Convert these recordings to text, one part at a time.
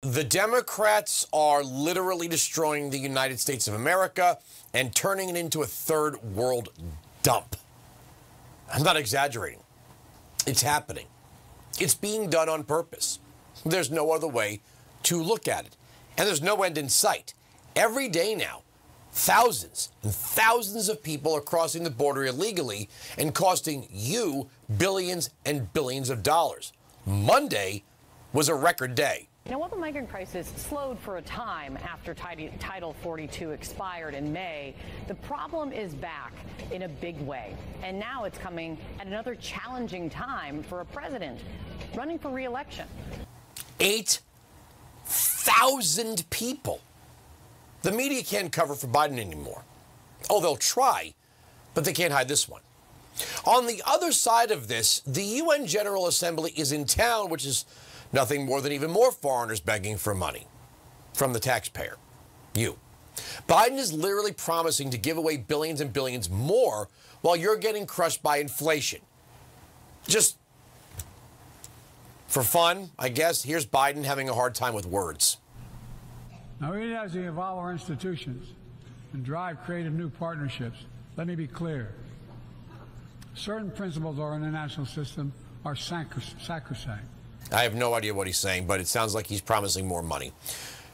The Democrats are literally destroying the United States of America and turning it into a third world dump. I'm not exaggerating. It's happening. It's being done on purpose. There's no other way to look at it. And there's no end in sight. Every day now, thousands and thousands of people are crossing the border illegally and costing you billions and billions of dollars. Monday was a record day. Now, while the migrant crisis slowed for a time after Title 42 expired in May, the problem is back in a big way. And now it's coming at another challenging time for a president running for re-election. 8,000 people. The media can't cover for Biden anymore. Oh, they'll try, but they can't hide this one. On the other side of this, the UN General Assembly is in town, which is nothing more than even more foreigners begging for money from the taxpayer, you. Biden is literally promising to give away billions and billions more while you're getting crushed by inflation. Just for fun, I guess, here's Biden having a hard time with words. Now, even as we evolve our institutions and drive creative new partnerships, let me be clear. Certain principles of our international system are sacrosanct. I have no idea what he's saying, but it sounds like he's promising more money.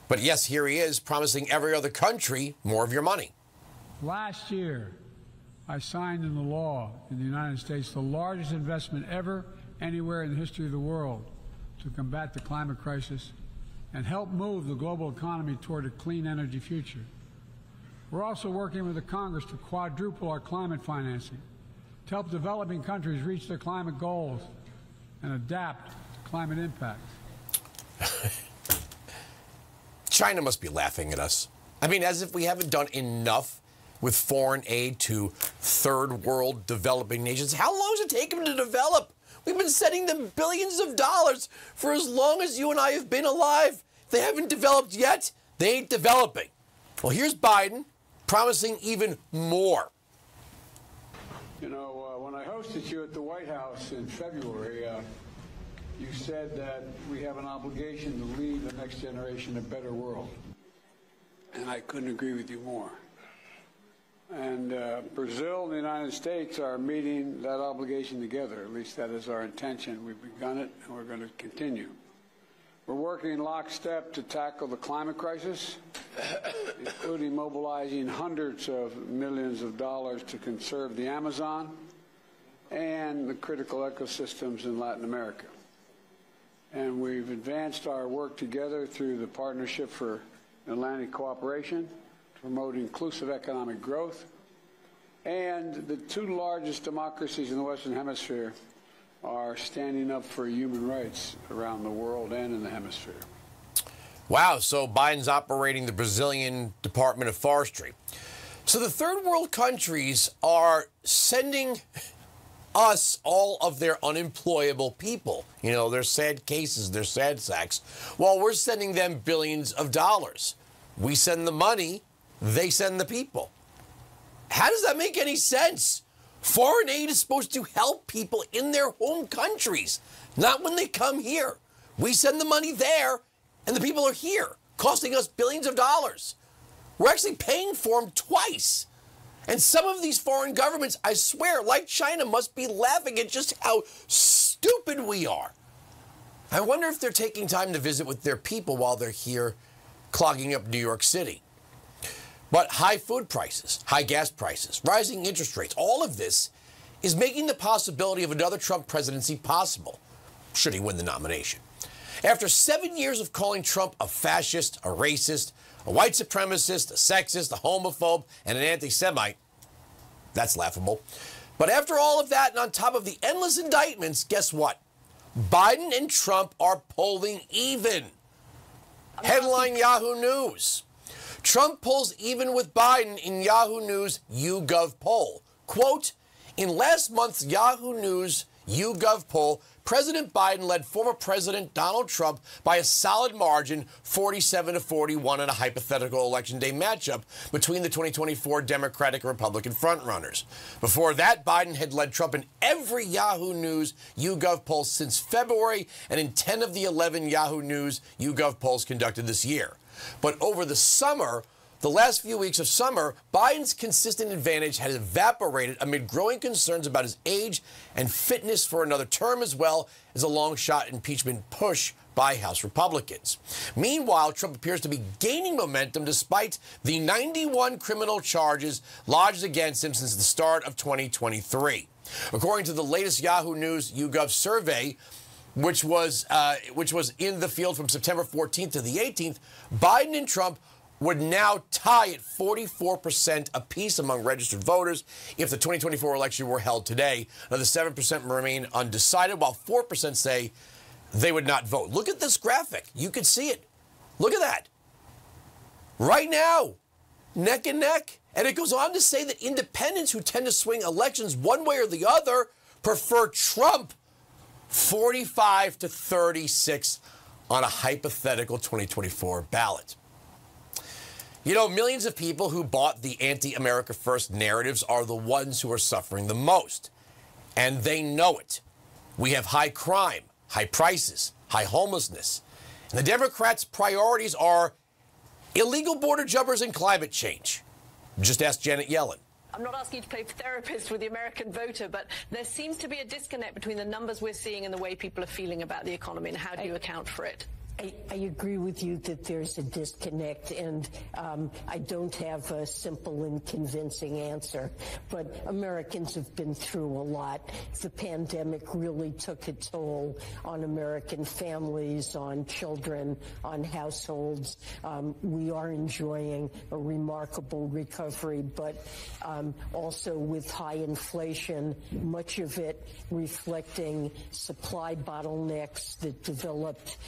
But yes, here he is promising every other country more of your money. Last year, I signed into law in the United States the largest investment ever anywhere in the history of the world to combat the climate crisis and help move the global economy toward a clean energy future. We're also working with the Congress to quadruple our climate financing to help developing countries reach their climate goals and adapt to climate impacts. China must be laughing at us. I mean, as if we haven't done enough with foreign aid to third world developing nations. How long does it take them to develop? We've been sending them billions of dollars for as long as you and I have been alive. If they haven't developed yet, they ain't developing. Well, here's Biden promising even more. You know, when I hosted you at the White House in February, you said that we have an obligation to leave the next generation a better world. And I couldn't agree with you more. And Brazil and the United States are meeting that obligation together. At least that is our intention. We've begun it, and we're going to continue. We're working in lockstep to tackle the climate crisis, including mobilizing hundreds of millions of dollars to conserve the Amazon and the critical ecosystems in Latin America. And we've advanced our work together through the Partnership for Atlantic Cooperation to promote inclusive economic growth. And the two largest democracies in the Western Hemisphere are standing up for human rights around the world and in the hemisphere. Wow, so Biden's operating the Brazilian Department of Forestry. So the third world countries are sending us all of their unemployable people. You know, their sad cases, their sad sacks, while we're sending them billions of dollars. We send the money, they send the people. How does that make any sense? Foreign aid is supposed to help people in their home countries, not when they come here. We send the money there, and the people are here, costing us billions of dollars. We're actually paying for them twice. And some of these foreign governments, I swear, like China, must be laughing at just how stupid we are. I wonder if they're taking time to visit with their people while they're here clogging up New York City. But high food prices, high gas prices, rising interest rates, all of this is making the possibility of another Trump presidency possible, should he win the nomination. After 7 years of calling Trump a fascist, a racist, a white supremacist, a sexist, a homophobe, and an anti-Semite, that's laughable. But after all of that, and on top of the endless indictments, guess what? Biden and Trump are polling even. Headline Yahoo News. Trump pulls even with Biden in Yahoo News YouGov poll. Quote, in last month's Yahoo News YouGov poll, President Biden led former President Donald Trump by a solid margin, 47-41, in a hypothetical Election Day matchup between the 2024 Democratic and Republican frontrunners. Before that, Biden had led Trump in every Yahoo News YouGov poll since February and in 10 of the 11 Yahoo News YouGov polls conducted this year. But over the summer, the last few weeks of summer, Biden's consistent advantage had evaporated amid growing concerns about his age and fitness for another term, as well as a long-shot impeachment push by House Republicans. Meanwhile, Trump appears to be gaining momentum despite the 91 criminal charges lodged against him since the start of 2023. According to the latest Yahoo News YouGov survey, which was in the field from September 14th to the 18th, Biden and Trump would now tie at 44% apiece among registered voters if the 2024 election were held today. Another 7% remain undecided, while 4% say they would not vote. Look at this graphic. You can see it. Look at that. Right now, neck and neck. And it goes on to say that independents who tend to swing elections one way or the other prefer Trump 45-36 on a hypothetical 2024 ballot. You know, millions of people who bought the anti-America First narratives are the ones who are suffering the most. And they know it. We have high crime, high prices, high homelessness. And the Democrats' priorities are illegal border jumpers and climate change. Just ask Janet Yellen. I'm not asking you to play therapist with the American voter, but there seems to be a disconnect between the numbers we're seeing and the way people are feeling about the economy. And how do you account for it? I agree with you that there's a disconnect, and I don't have a simple and convincing answer. But Americans have been through a lot. The pandemic really took a toll on American families, on children, on households. We are enjoying a remarkable recovery, but also with high inflation, much of it reflecting supply bottlenecks that developed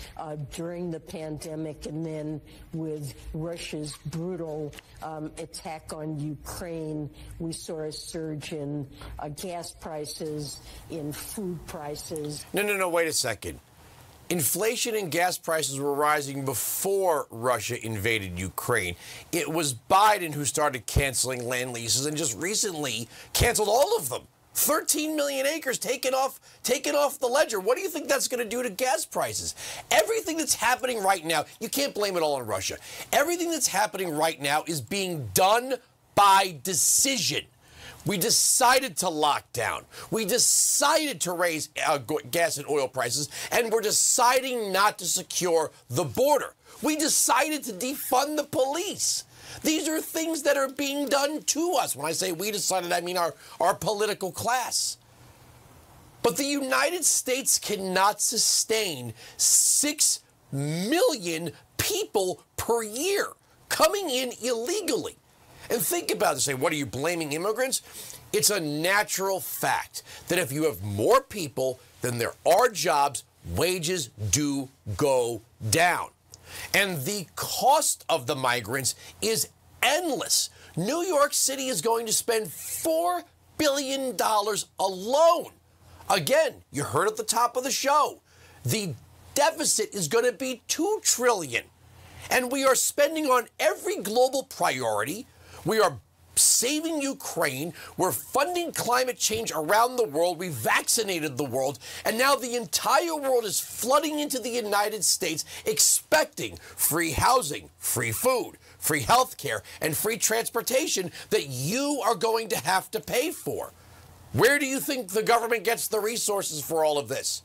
during the pandemic, and then with Russia's brutal attack on Ukraine, we saw a surge in gas prices, in food prices. No, wait a second. Inflation and gas prices were rising before Russia invaded Ukraine. It was Biden who started canceling land leases and just recently canceled all of them. 13 million acres taken off the ledger. What do you think that's going to do to gas prices? Everything that's happening right now, you can't blame it all on Russia. Everything that's happening right now is being done by decision. We decided to lock down. We decided to raise gas and oil prices, and we're deciding not to secure the border. We decided to defund the police. These are things that are being done to us. When I say we decided, I mean our political class. But the United States cannot sustain 6 million people per year coming in illegally. And think about it. Say, what are you blaming immigrants? It's a natural fact that if you have more people than there are jobs, wages do go down. And the cost of the migrants is endless. New York City is going to spend $4 billion alone. Again, you heard at the top of the show, the deficit is going to be $2 trillion. And we are spending on every global priority. We are saving Ukraine. We're funding climate change around the world. We vaccinated the world. And now the entire world is flooding into the United States expecting free housing, free food, free health care, and free transportation that you are going to have to pay for. Where do you think the government gets the resources for all of this?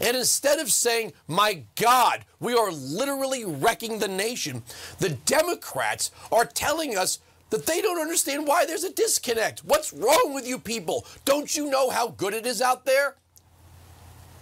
And instead of saying, my God, we are literally wrecking the nation, the Democrats are telling us that they don't understand why there's a disconnect. What's wrong with you people? Don't you know how good it is out there?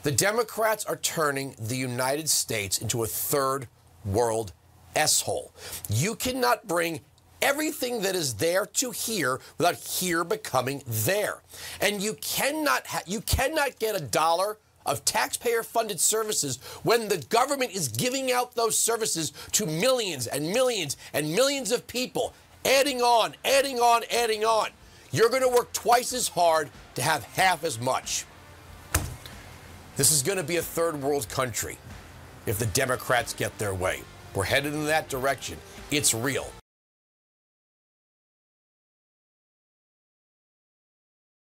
The Democrats are turning the United States into a third world S-hole. You cannot bring everything that is there to here without here becoming there. And you cannot get $1 of taxpayer-funded services when the government is giving out those services to millions and millions and millions of people. Adding on, adding on, adding on. You're going to work twice as hard to have half as much. This is going to be a third world country if the Democrats get their way. We're headed in that direction. It's real.